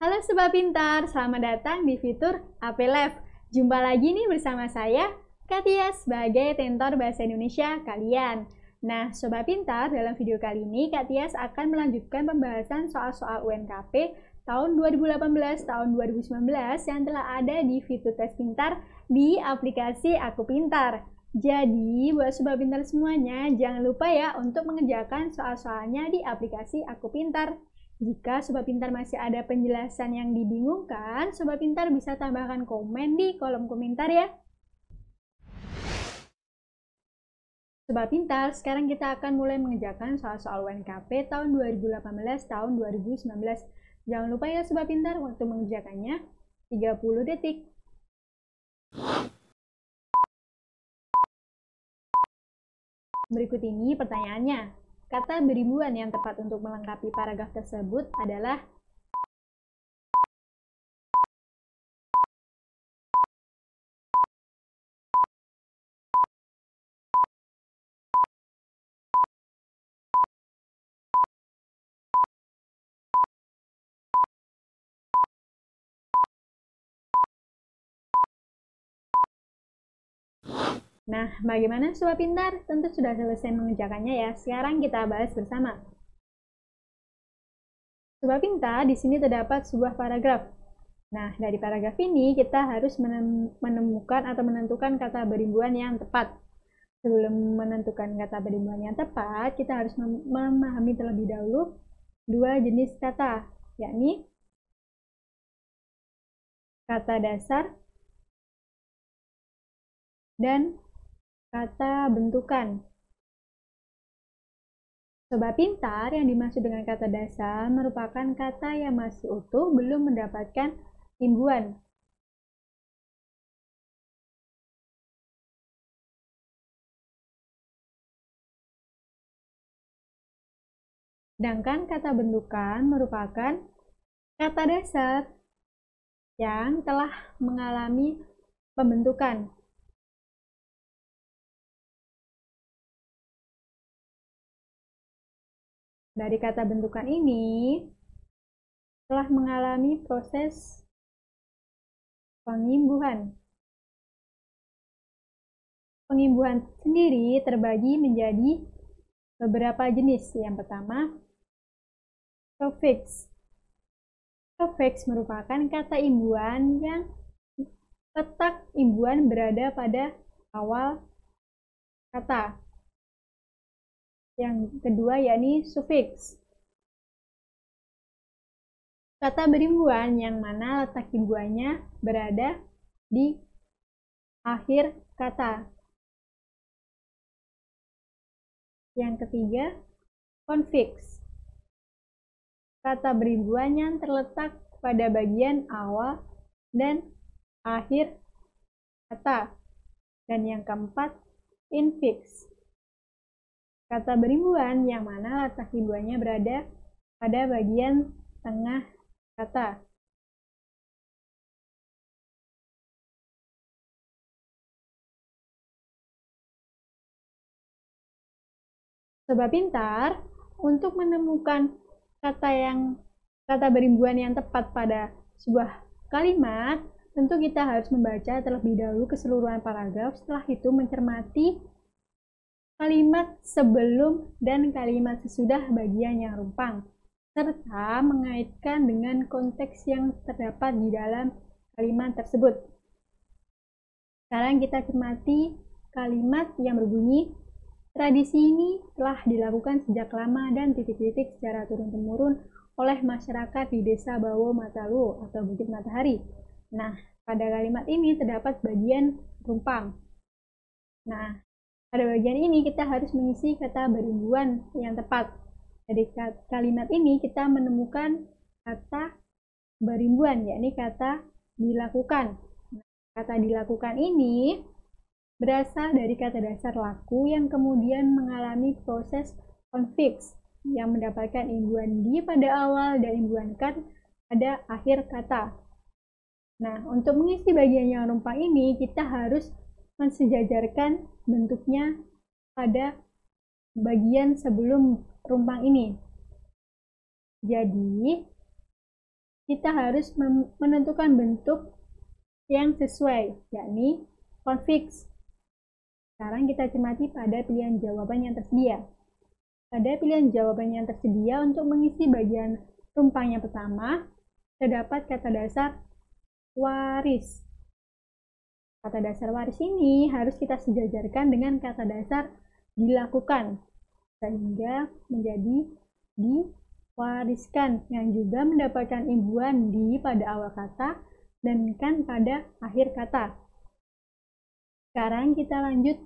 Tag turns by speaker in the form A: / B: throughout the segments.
A: Halo Sobat Pintar, selamat datang di fitur AP Lab. Jumpa lagi nih bersama saya, Katia, sebagai tentor Bahasa Indonesia kalian. Nah, Sobat Pintar, dalam video kali ini Katia akan melanjutkan pembahasan soal-soal UNKP tahun 2018, tahun 2019 yang telah ada di fitur tes pintar di aplikasi Aku Pintar. Jadi, buat Sobat Pintar semuanya, jangan lupa ya untuk mengerjakan soal-soalnya di aplikasi Aku Pintar. Jika Sobat Pintar masih ada penjelasan yang dibingungkan, Sobat Pintar bisa tambahkan komen di kolom komentar ya. Sobat Pintar, sekarang kita akan mulai mengerjakan soal-soal UNKP tahun 2018, tahun 2019. Jangan lupa ya Sobat Pintar, waktu mengerjakannya 30 detik. Berikut ini pertanyaannya. Kata beribuan yang tepat untuk melengkapi paragraf tersebut adalah Nah, bagaimana Sobat Pintar? Tentu sudah selesai mengerjakannya ya. Sekarang kita bahas bersama. Sobat Pintar, di sini terdapat sebuah paragraf. Nah, dari paragraf ini kita harus menemukan atau menentukan kata beribuan yang tepat. Sebelum menentukan kata beribuan yang tepat, kita harus memahami terlebih dahulu dua jenis kata, yakni kata dasar dan kata bentukan. Sobat Pintar, yang dimaksud dengan kata dasar merupakan kata yang masih utuh belum mendapatkan imbuhan. Sedangkan kata bentukan merupakan kata dasar yang telah mengalami pembentukan. Dari kata bentukan ini telah mengalami proses pengimbuhan. Pengimbuhan sendiri terbagi menjadi beberapa jenis. Yang pertama, suffix. Suffix merupakan kata imbuhan yang letak imbuhan berada pada awal kata. Yang kedua yakni suffix. Kata berimbuhan yang mana letak imbuhannya berada di akhir kata. Yang ketiga, konfiks. Kata berimbuhan yang terletak pada bagian awal dan akhir kata. Dan yang keempat, infiks. Kata berimbuhan yang mana letak imbuhannya berada pada bagian tengah kata. Sobat Pintar, untuk menemukan kata berimbuhan yang tepat pada sebuah kalimat, tentu kita harus membaca terlebih dahulu keseluruhan paragraf, setelah itu mencermati kalimat sebelum dan kalimat sesudah bagian yang rumpang, serta mengaitkan dengan konteks yang terdapat di dalam kalimat tersebut. Sekarang kita cermati kalimat yang berbunyi, tradisi ini telah dilakukan sejak lama dan titik-titik secara turun-temurun oleh masyarakat di desa Bawo Matalu atau Bukit Matahari. Nah, pada kalimat ini terdapat bagian rumpang. Nah, pada bagian ini kita harus mengisi kata berimbuhan yang tepat. Dari kalimat ini kita menemukan kata berimbuhan, yakni kata dilakukan. Kata dilakukan ini berasal dari kata dasar laku yang kemudian mengalami proses konfiks yang mendapatkan imbuhan di pada awal dan imbuhan kan pada akhir kata. Nah, untuk mengisi bagian yang rumpang ini kita harus mensejajarkan bentuknya pada bagian sebelum rumpang ini. Jadi, kita harus menentukan bentuk yang sesuai, yakni konfiks. Sekarang kita cermati pada pilihan jawaban yang tersedia. Pada pilihan jawaban yang tersedia untuk mengisi bagian rumpang yang pertama, terdapat kata dasar waris. Kata dasar waris ini harus kita sejajarkan dengan kata dasar dilakukan, sehingga menjadi diwariskan, yang juga mendapatkan imbuhan di pada awal kata dan kan pada akhir kata. Sekarang kita lanjut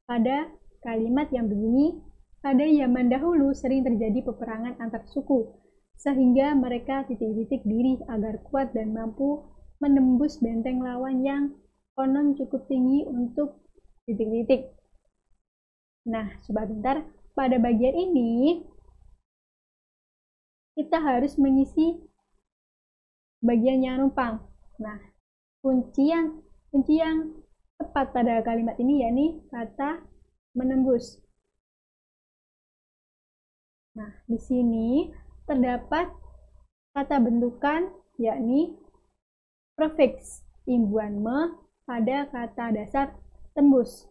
A: pada kalimat yang begini. Pada zaman dahulu sering terjadi peperangan antar suku, sehingga mereka titik-titik diri agar kuat dan mampu menembus benteng lawan yang konon cukup tinggi untuk titik-titik. Nah, sobat pintar, pada bagian ini kita harus mengisi bagian yang numpang. Nah, kunci yang tepat pada kalimat ini yakni kata menembus. Nah, di sini terdapat kata bentukan yakni prefix imbuhan me pada kata dasar tembus.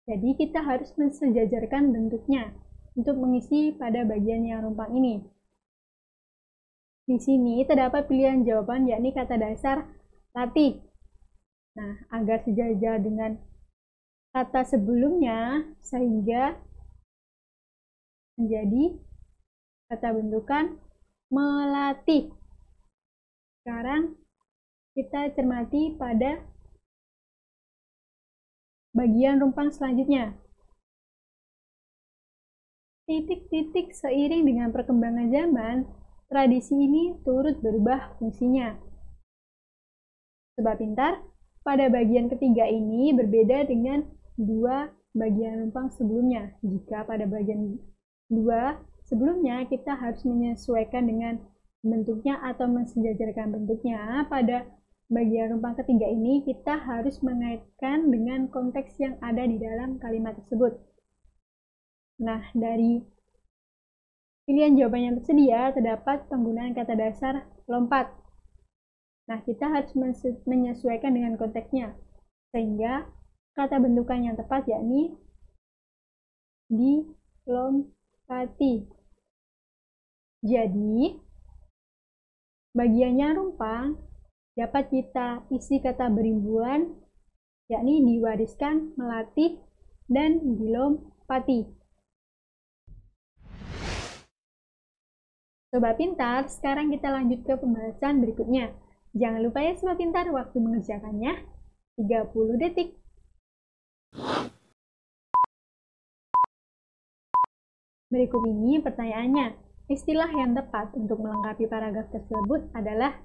A: Jadi kita harus mensejajarkan bentuknya untuk mengisi pada bagian yang numpang ini. Di sini terdapat pilihan jawaban yakni kata dasar latih. Nah, agar sejajar dengan kata sebelumnya sehingga menjadi kata bentukan melatih. Sekarang kita cermati pada bagian rumpang selanjutnya. Titik-titik seiring dengan perkembangan zaman, tradisi ini turut berubah fungsinya. Sobat pintar, pada bagian ketiga ini berbeda dengan dua bagian rumpang sebelumnya. Jika pada bagian dua sebelumnya kita harus menyesuaikan dengan bentuknya atau mensejajarkan bentuknya, pada bagian rumpang ketiga ini kita harus mengaitkan dengan konteks yang ada di dalam kalimat tersebut. Nah, dari pilihan jawaban yang tersedia terdapat penggunaan kata dasar lompat. Nah, kita harus menyesuaikan dengan konteksnya, sehingga kata bentukan yang tepat yakni dilompati. Jadi, bagiannya rumpang dapat kita isi kata berimbuhan, yakni diwariskan, melatih, dan dilompati. Sobat pintar, sekarang kita lanjut ke pembahasan berikutnya. Jangan lupa ya Sobat pintar, waktu mengerjakannya 30 detik. Berikut ini pertanyaannya. Istilah yang tepat untuk melengkapi paragraf tersebut adalah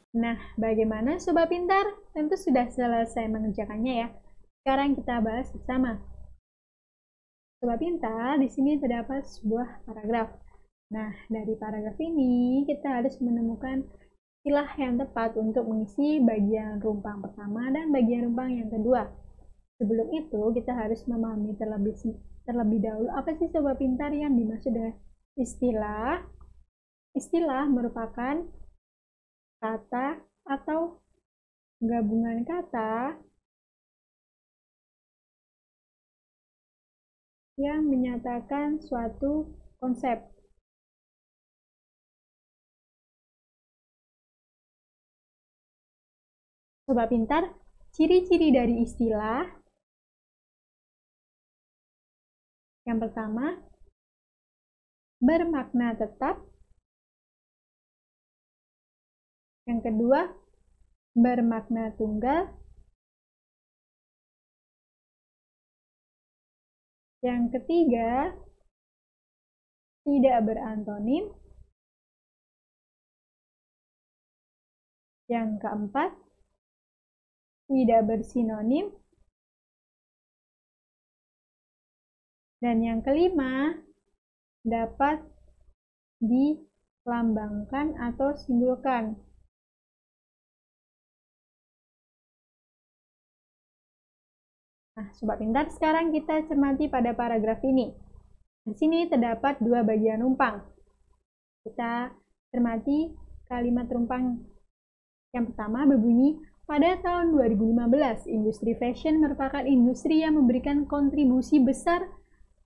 A: Nah, bagaimana Sobat Pintar? Tentu sudah selesai mengerjakannya ya. Sekarang kita bahas bersama. Sobat Pintar, di sini terdapat sebuah paragraf. Nah, dari paragraf ini kita harus menemukan istilah yang tepat untuk mengisi bagian rumpang pertama dan bagian rumpang yang kedua. Sebelum itu, kita harus memahami terlebih dahulu apa sih Sobat Pintar yang dimaksud dengan istilah. Istilah merupakan kata atau gabungan kata yang menyatakan suatu konsep. Sobat pintar, ciri-ciri dari istilah. Yang pertama, bermakna tetap. Yang kedua, bermakna tunggal. Yang ketiga, tidak berantonim. Yang keempat, tidak bersinonim. Dan yang kelima, dapat dilambangkan atau simbolkan. Nah, Sobat Pintar, sekarang kita cermati pada paragraf ini. Di sini terdapat dua bagian rumpang. Kita cermati kalimat rumpang yang pertama berbunyi, pada tahun 2015, industri fashion merupakan industri yang memberikan kontribusi besar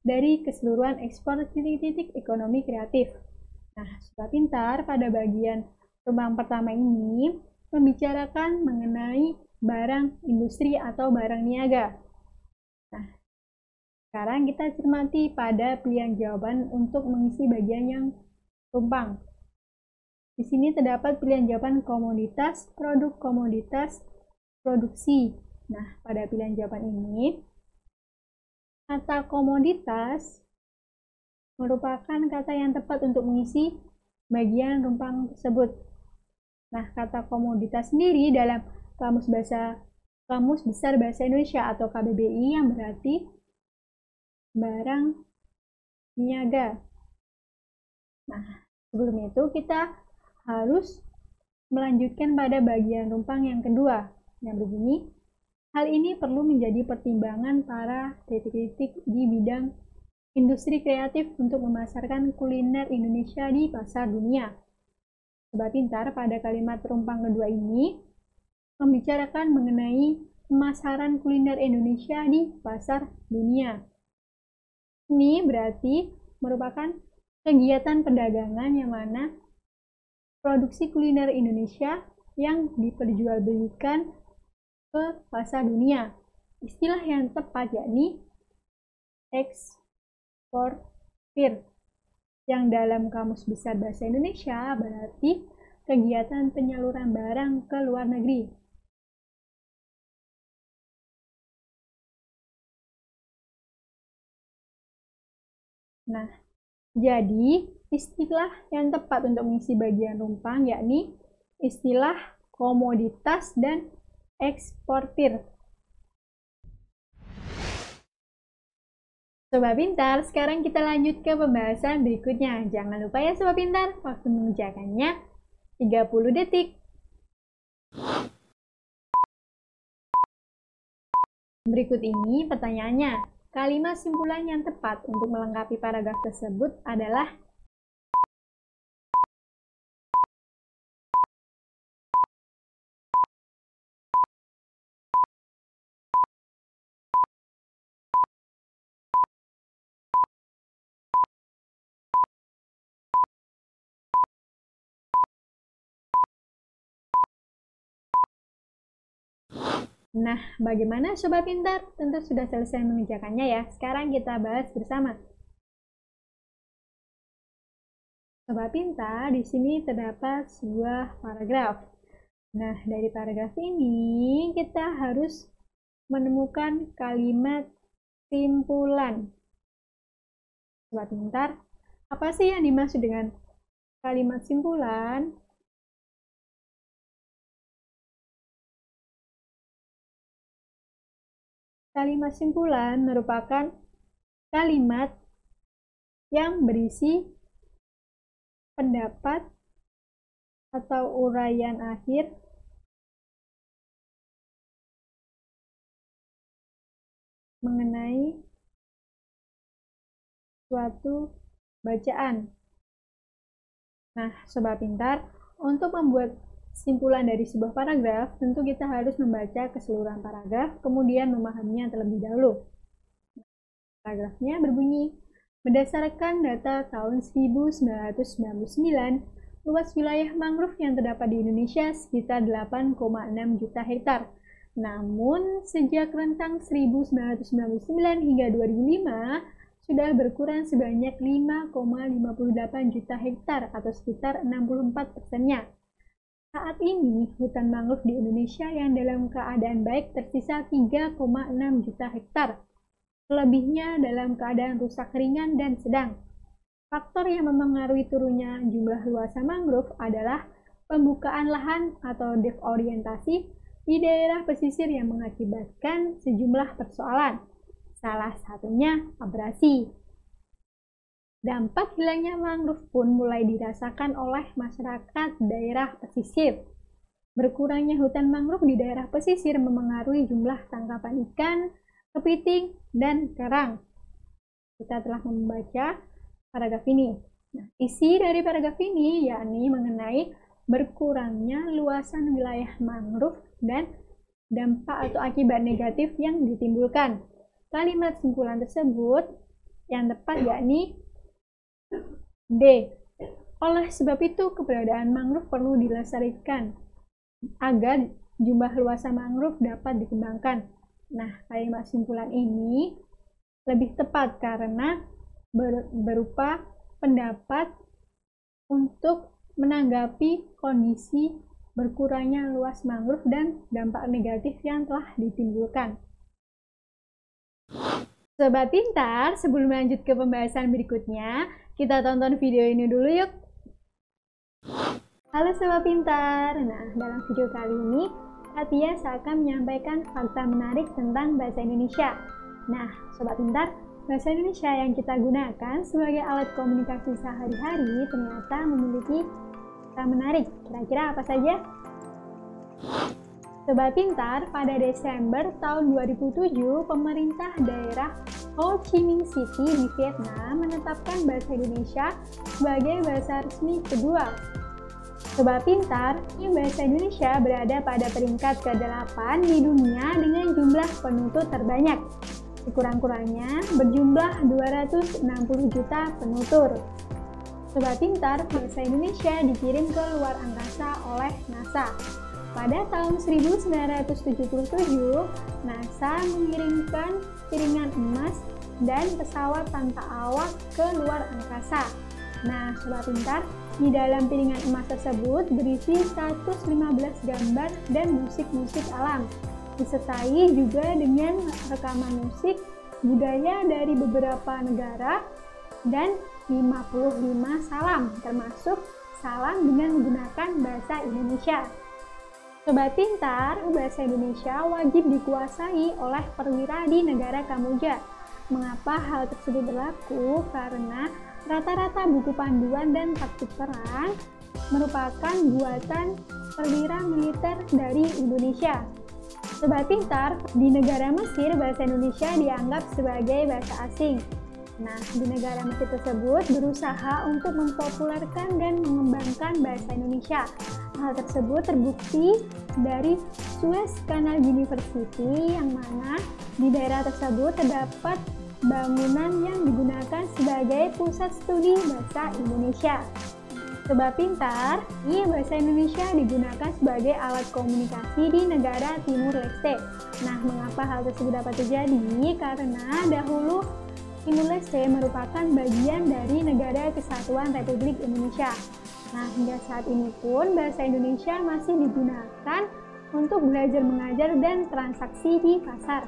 A: dari keseluruhan ekspor titik-titik ekonomi kreatif. Nah, Sobat Pintar, pada bagian rumpang pertama ini membicarakan mengenai barang industri atau barang niaga. Nah, sekarang kita cermati pada pilihan jawaban untuk mengisi bagian yang rumpang. Di sini terdapat pilihan jawaban komoditas, produk komoditas, produksi. Nah, pada pilihan jawaban ini, kata komoditas merupakan kata yang tepat untuk mengisi bagian rumpang tersebut. Nah, kata komoditas sendiri dalam Kamus Besar Bahasa Indonesia atau KBBI yang berarti barang niaga. Nah, sebelum itu kita harus melanjutkan pada bagian rumpang yang kedua yang berbunyi, hal ini perlu menjadi pertimbangan para titik-titik di bidang industri kreatif untuk memasarkan kuliner Indonesia di pasar dunia. Sobat Pintar, pada kalimat rumpang kedua ini membicarakan mengenai pemasaran kuliner Indonesia di pasar dunia. Ini berarti merupakan kegiatan perdagangan yang mana produksi kuliner Indonesia yang diperjualbelikan ke pasar dunia. Istilah yang tepat yakni eksportir, yang dalam Kamus Besar Bahasa Indonesia berarti kegiatan penyaluran barang ke luar negeri. Nah, jadi istilah yang tepat untuk mengisi bagian rumpang yakni istilah komoditas dan eksportir. Sobat Pintar, sekarang kita lanjut ke pembahasan berikutnya. Jangan lupa ya Sobat Pintar, waktu mengerjakannya 30 detik. Berikut ini pertanyaannya. Kalimat simpulan yang tepat untuk melengkapi paragraf tersebut adalah Nah, bagaimana Sobat Pintar? Tentu sudah selesai mengerjakannya ya. Sekarang kita bahas bersama. Sobat Pintar, di sini terdapat sebuah paragraf. Nah, dari paragraf ini kita harus menemukan kalimat simpulan. Sobat Pintar, apa sih yang dimaksud dengan kalimat simpulan? Kalimat simpulan merupakan kalimat yang berisi pendapat atau uraian akhir mengenai suatu bacaan. Nah, Sobat Pintar, untuk membuat simpulan dari sebuah paragraf, tentu kita harus membaca keseluruhan paragraf, kemudian memahaminya terlebih dahulu. Paragrafnya berbunyi, berdasarkan data tahun 1999, luas wilayah mangrove yang terdapat di Indonesia sekitar 8,6 juta hektar. Namun, sejak rentang 1999 hingga 2005, sudah berkurang sebanyak 5,58 juta hektar atau sekitar 64%-nya. Saat ini, hutan mangrove di Indonesia yang dalam keadaan baik tersisa 3,6 juta hektar. Selebihnya dalam keadaan rusak ringan dan sedang. Faktor yang mempengaruhi turunnya jumlah luasan mangrove adalah pembukaan lahan atau deforestasi di daerah pesisir yang mengakibatkan sejumlah persoalan, Salah satunya abrasi. Dampak hilangnya mangrove pun mulai dirasakan oleh masyarakat daerah pesisir. Berkurangnya hutan mangrove di daerah pesisir memengaruhi jumlah tangkapan ikan, kepiting, dan kerang. Kita telah membaca paragraf ini. Nah, isi dari paragraf ini yakni mengenai berkurangnya luasan wilayah mangrove dan dampak atau akibat negatif yang ditimbulkan. Kalimat simpulan tersebut yang tepat yakni D. Oleh sebab itu, keberadaan mangrove perlu dilestarikan agar jumlah luasan mangrove dapat dikembangkan. Nah, kalimat simpulan ini lebih tepat karena berupa pendapat untuk menanggapi kondisi berkurangnya luas mangrove dan dampak negatif yang telah ditimbulkan. Sobat Pintar, sebelum lanjut ke pembahasan berikutnya, kita tonton video ini dulu yuk. Halo Sobat Pintar, nah dalam video kali ini Fatia akan menyampaikan fakta menarik tentang bahasa Indonesia. Nah Sobat Pintar, bahasa Indonesia yang kita gunakan sebagai alat komunikasi sehari-hari ternyata memiliki fakta menarik. Kira-kira apa saja? Sobat Pintar, pada Desember tahun 2007, pemerintah daerah Ho Chi Minh City di Vietnam menetapkan bahasa Indonesia sebagai bahasa resmi kedua. Sobat Pintar, bahasa Indonesia berada pada peringkat ke-8 di dunia dengan jumlah penutur terbanyak. Sekurang-kurangnya berjumlah 260 juta penutur. Sobat Pintar, bahasa Indonesia dikirim ke luar angkasa oleh NASA. Pada tahun 1977, NASA mengirimkan piringan emas dan pesawat tanpa awak ke luar angkasa. Nah, Sobat Pintar, di dalam piringan emas tersebut berisi 115 gambar dan musik-musik alam, disertai juga dengan rekaman musik budaya dari beberapa negara dan 55 salam, termasuk salam dengan menggunakan bahasa Indonesia. Sobat Pintar, bahasa Indonesia wajib dikuasai oleh perwira di negara Kamboja. Mengapa hal tersebut berlaku? Karena rata-rata buku panduan dan taktik perang merupakan buatan perwira militer dari Indonesia. Sobat Pintar, di negara Mesir bahasa Indonesia dianggap sebagai bahasa asing. Nah, di negara Mesir tersebut berusaha untuk mempopulerkan dan mengembangkan bahasa Indonesia. Hal tersebut terbukti dari Suez Canal University yang mana di daerah tersebut terdapat bangunan yang digunakan sebagai pusat studi bahasa Indonesia. Sobat Pintar, bahasa Indonesia digunakan sebagai alat komunikasi di negara Timur Leste. Nah, mengapa hal tersebut dapat terjadi? Karena dahulu Timur Leste merupakan bagian dari Negara Kesatuan Republik Indonesia. Nah, hingga saat ini pun bahasa Indonesia masih digunakan untuk belajar mengajar dan transaksi di pasar.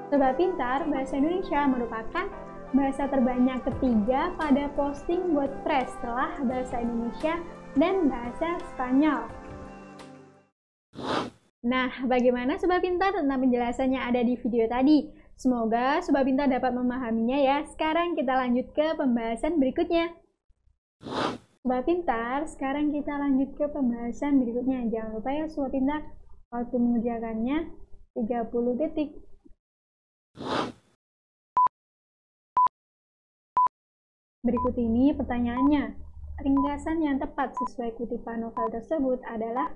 A: Sobat Pintar, bahasa Indonesia merupakan bahasa terbanyak ketiga pada posting WordPress setelah bahasa Indonesia dan bahasa Spanyol. Nah, bagaimana Sobat Pintar tentang penjelasannya ada di video tadi? Semoga Sobat Pintar dapat memahaminya ya. Sekarang kita lanjut ke pembahasan berikutnya. Sobat Pintar, sekarang kita lanjut ke pembahasan berikutnya. Jangan lupa ya Sobat Pintar, waktu mengerjakannya 30 detik. Berikut ini pertanyaannya. Ringkasan yang tepat sesuai kutipan novel tersebut adalah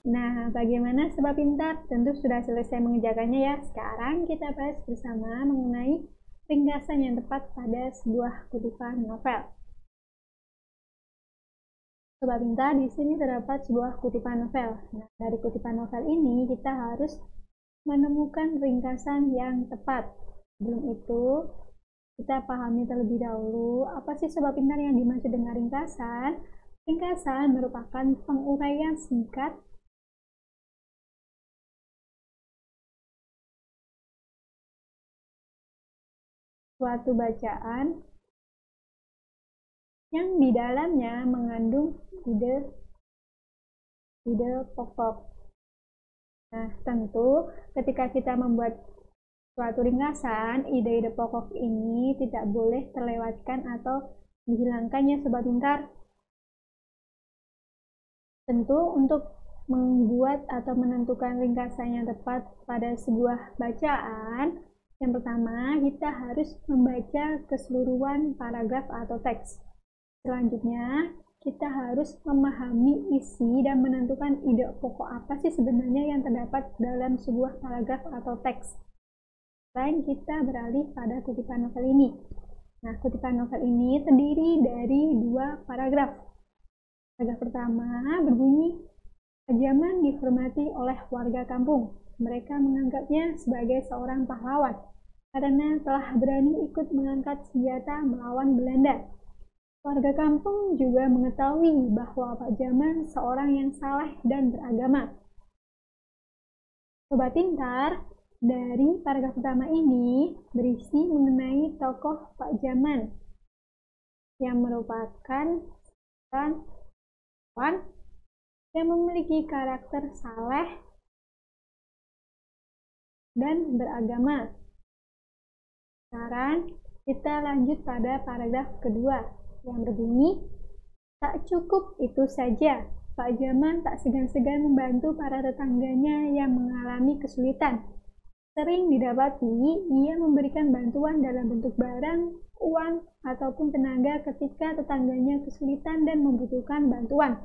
A: Nah, bagaimana Sobat Pintar? Tentu sudah selesai mengerjakannya ya. Sekarang kita bahas bersama mengenai ringkasan yang tepat pada sebuah kutipan novel. Sobat Pintar, di sini terdapat sebuah kutipan novel. Nah, dari kutipan novel ini kita harus menemukan ringkasan yang tepat. Sebelum itu, kita pahami terlebih dahulu apa sih Sobat Pintar yang dimaksud dengan ringkasan. Ringkasan merupakan penguraian singkat suatu bacaan yang di dalamnya mengandung ide pokok. Nah, tentu ketika kita membuat suatu ringkasan, ide-ide pokok ini tidak boleh terlewatkan atau dihilangkan ya Sobat Pintar. Tentu untuk membuat atau menentukan ringkasan yang tepat pada sebuah bacaan, yang pertama kita harus membaca keseluruhan paragraf atau teks. Selanjutnya, kita harus memahami isi dan menentukan ide pokok apa sih sebenarnya yang terdapat dalam sebuah paragraf atau teks. Selain kita beralih pada kutipan novel ini. Nah, kutipan novel ini terdiri dari 2 paragraf. Paragraf pertama berbunyi, Pak Jaman dihormati oleh warga kampung. Mereka menganggapnya sebagai seorang pahlawan karena telah berani ikut mengangkat senjata melawan Belanda. Warga kampung juga mengetahui bahwa Pak Jaman seorang yang saleh dan beragama. Sobat Pintar, dari paragraf pertama ini berisi mengenai tokoh Pak Jaman yang merupakan kawan yang memiliki karakter saleh dan beragama. Sekarang kita lanjut pada paragraf kedua yang berbunyi, tak cukup itu saja, Pak Jaman tak segan-segan membantu para tetangganya yang mengalami kesulitan. Sering didapati ia memberikan bantuan dalam bentuk barang, uang, ataupun tenaga ketika tetangganya kesulitan dan membutuhkan bantuan.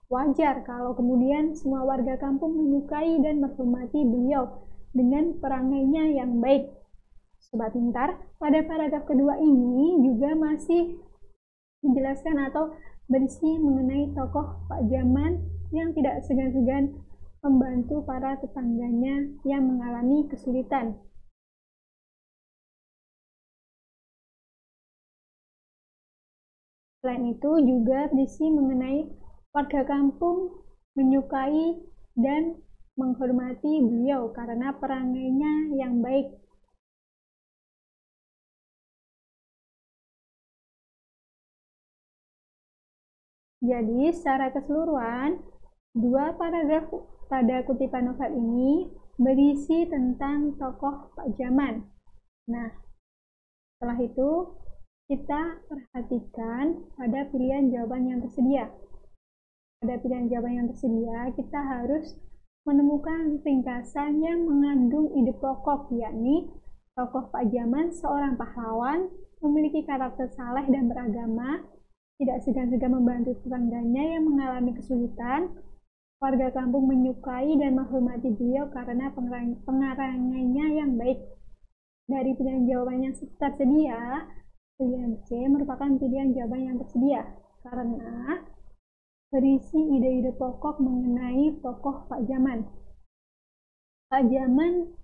A: Wajar kalau kemudian semua warga kampung menyukai dan menghormati beliau dengan perangainya yang baik. Sobat Pintar, pada paragraf kedua ini juga masih menjelaskan atau berisi mengenai tokoh Pak Jaman yang tidak segan-segan membantu para tetangganya yang mengalami kesulitan. Selain itu juga berisi mengenai warga kampung menyukai dan menghormati beliau karena perangainya yang baik. Jadi, secara keseluruhan, 2 paragraf pada kutipan novel ini berisi tentang tokoh Pak Jaman. Nah, setelah itu kita perhatikan pada pilihan jawaban yang tersedia. Pada pilihan jawaban yang tersedia, kita harus menemukan ringkasan yang mengandung ide pokok, yakni tokoh Pak Jaman seorang pahlawan, memiliki karakter saleh dan beragama, tidak segan-segan membantu tetangganya yang mengalami kesulitan, warga kampung menyukai dan menghormati beliau karena pengarangainya yang baik. Dari pilihan jawaban yang tersedia, pilihan C merupakan pilihan jawaban yang tersedia karena berisi ide-ide pokok mengenai tokoh Pak Jaman. Pak Jaman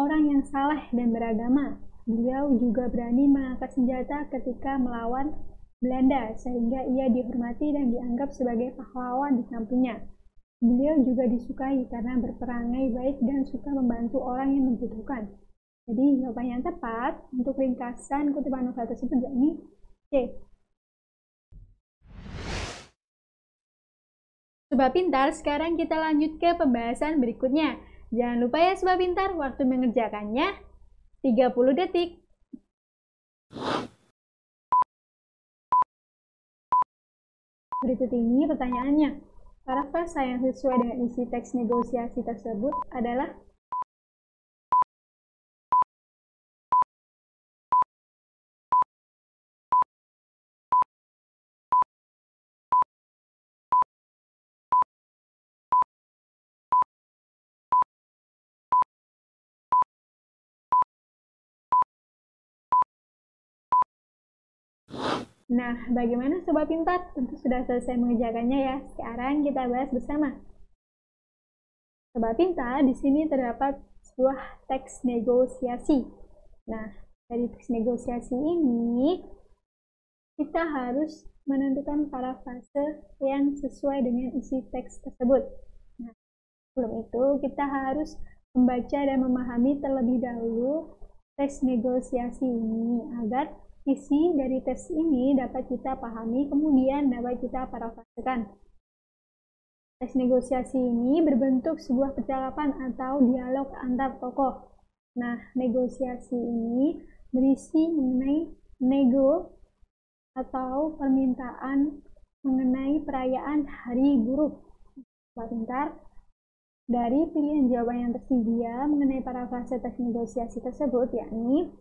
A: orang yang saleh dan beragama. Beliau juga berani mengangkat senjata ketika melawan Belanda, sehingga ia dihormati dan dianggap sebagai pahlawan di kampungnya. Beliau juga disukai karena berperangai baik dan suka membantu orang yang membutuhkan. Jadi jawaban yang tepat untuk ringkasan kutipan novel tersebut yakni C. Sobat Pintar, sekarang kita lanjut ke pembahasan berikutnya. Jangan lupa ya Sobat Pintar, waktu mengerjakannya 30 detik. Berikut ini pertanyaannya. Parafrasa yang sesuai dengan isi teks negosiasi tersebut adalah Nah, bagaimana Sobat Pintar? Tentu sudah selesai mengerjakannya ya. Sekarang kita bahas bersama. Sobat Pintar, di sini terdapat sebuah teks negosiasi. Nah, dari teks negosiasi ini kita harus menentukan parafrase yang sesuai dengan isi teks tersebut. Nah, sebelum itu kita harus membaca dan memahami terlebih dahulu teks negosiasi ini agar isi dari teks ini dapat kita pahami, kemudian dapat kita parafrasekan. Teks negosiasi ini berbentuk sebuah percakapan atau dialog antar tokoh. Nah, negosiasi ini berisi mengenai nego atau permintaan mengenai perayaan Hari Buruh. Sobat Pintar, dari pilihan jawaban yang tersedia mengenai parafrase teks negosiasi tersebut, yakni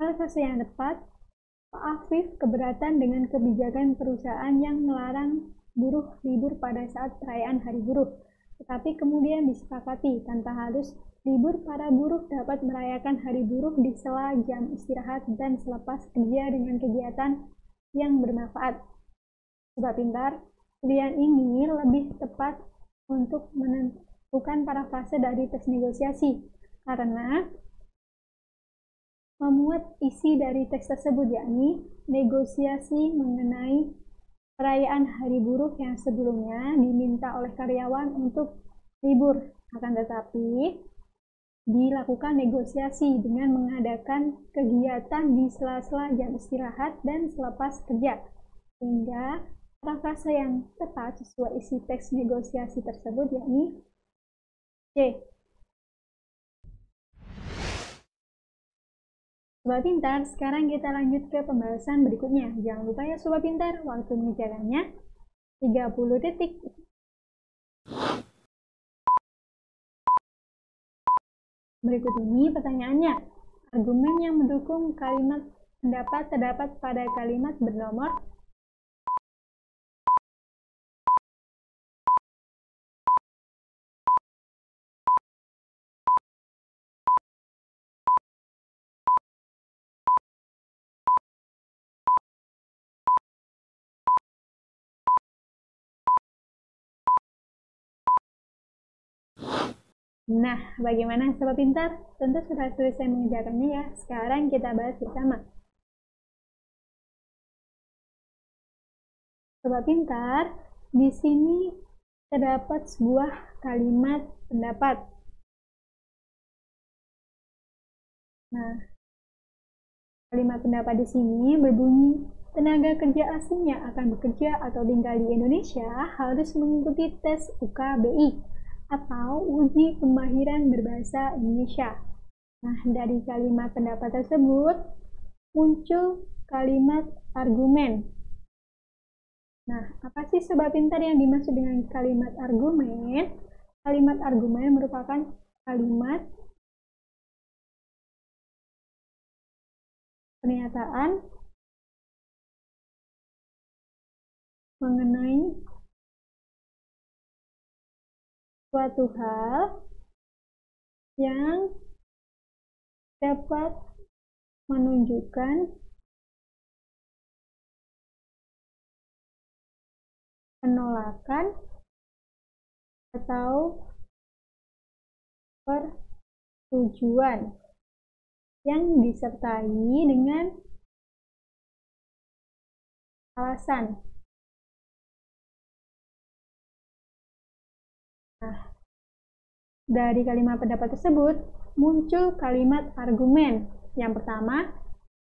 A: parafrase yang tepat, Pak Afif keberatan dengan kebijakan perusahaan yang melarang buruh libur pada saat perayaan Hari Buruh, tetapi kemudian disepakati tanpa harus libur, para buruh dapat merayakan Hari Buruh di sela jam istirahat dan selepas kerja dengan kegiatan yang bermanfaat. Sobat Pintar, pilihan ini lebih tepat untuk menentukan parafrase dari teks negosiasi, karena memuat isi dari teks tersebut, yakni negosiasi mengenai perayaan Hari Buruh yang sebelumnya diminta oleh karyawan untuk libur, akan tetapi dilakukan negosiasi dengan mengadakan kegiatan di sela-sela jam istirahat dan selepas kerja, sehingga parafrase yang tepat sesuai isi teks negosiasi tersebut yakni C. Sobat Pintar, sekarang kita lanjut ke pembahasan berikutnya. Jangan lupa ya Sobat Pintar, waktu mengerjakannya 30 detik. Berikut ini pertanyaannya. Argumen yang mendukung kalimat pendapat terdapat pada kalimat bernomor Nah, bagaimana Sobat Pintar? Tentu sudah selesai mengerjakannya ya. Sekarang kita bahas bersama. Sobat Pintar, di sini terdapat sebuah kalimat pendapat. Nah, kalimat pendapat di sini berbunyi, tenaga kerja asing yang akan bekerja atau tinggal di Indonesia harus mengikuti tes UKBI atau uji kemahiran berbahasa Indonesia. Nah, dari kalimat pendapat tersebut muncul kalimat argumen. Nah, apa sih Sobat Pintar yang dimaksud dengan kalimat argumen? Kalimat argumen merupakan kalimat pernyataan mengenai suatu hal yang dapat menunjukkan penolakan atau persetujuan yang disertai dengan alasan. Nah, dari kalimat pendapat tersebut muncul kalimat argumen. Yang pertama,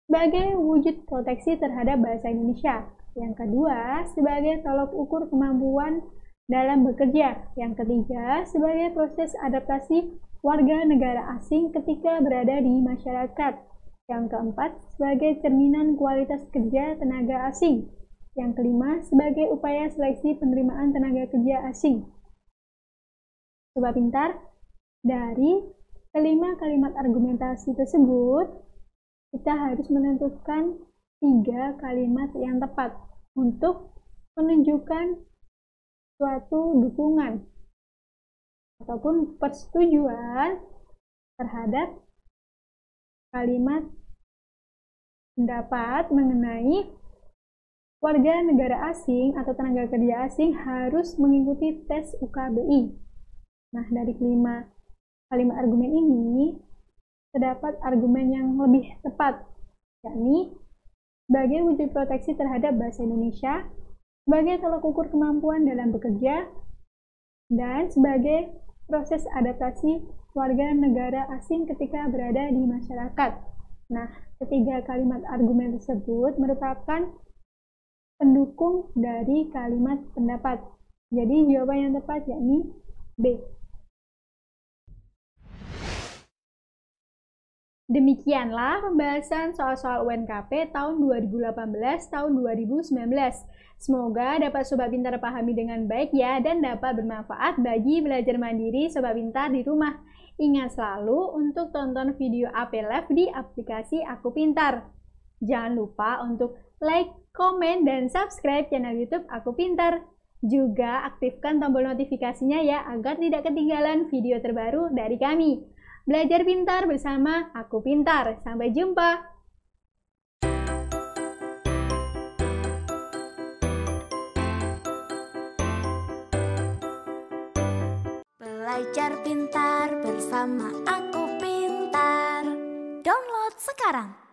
A: sebagai wujud proteksi terhadap bahasa Indonesia. Yang kedua, sebagai tolok ukur kemampuan dalam bekerja. Yang ketiga, sebagai proses adaptasi warga negara asing ketika berada di masyarakat. Yang keempat, sebagai cerminan kualitas kerja tenaga asing. Yang kelima, sebagai upaya seleksi penerimaan tenaga kerja asing. Sobat Pintar, dari kelima kalimat argumentasi tersebut, kita harus menentukan 3 kalimat yang tepat untuk menunjukkan suatu dukungan ataupun persetujuan terhadap kalimat pendapat mengenai warga negara asing atau tenaga kerja asing harus mengikuti tes UKBI. Nah, dari kelima kalimat argumen ini terdapat argumen yang lebih tepat, yakni sebagai wujud proteksi terhadap bahasa Indonesia, sebagai tolak ukur kemampuan dalam bekerja, dan sebagai proses adaptasi warga negara asing ketika berada di masyarakat. Nah, ketiga kalimat argumen tersebut merupakan pendukung dari kalimat pendapat. Jadi jawaban yang tepat yakni B. Demikianlah pembahasan soal-soal UNKP tahun 2018 tahun 2019. Semoga dapat Sobat Pintar pahami dengan baik ya dan dapat bermanfaat bagi belajar mandiri Sobat Pintar di rumah. Ingat selalu untuk tonton video AP Live di aplikasi Aku Pintar. Jangan lupa untuk like, komen, dan subscribe channel YouTube Aku Pintar. Juga aktifkan tombol notifikasinya ya agar tidak ketinggalan video terbaru dari kami. Belajar pintar bersama Aku Pintar. Sampai jumpa.
B: Belajar pintar bersama Aku Pintar. Download sekarang.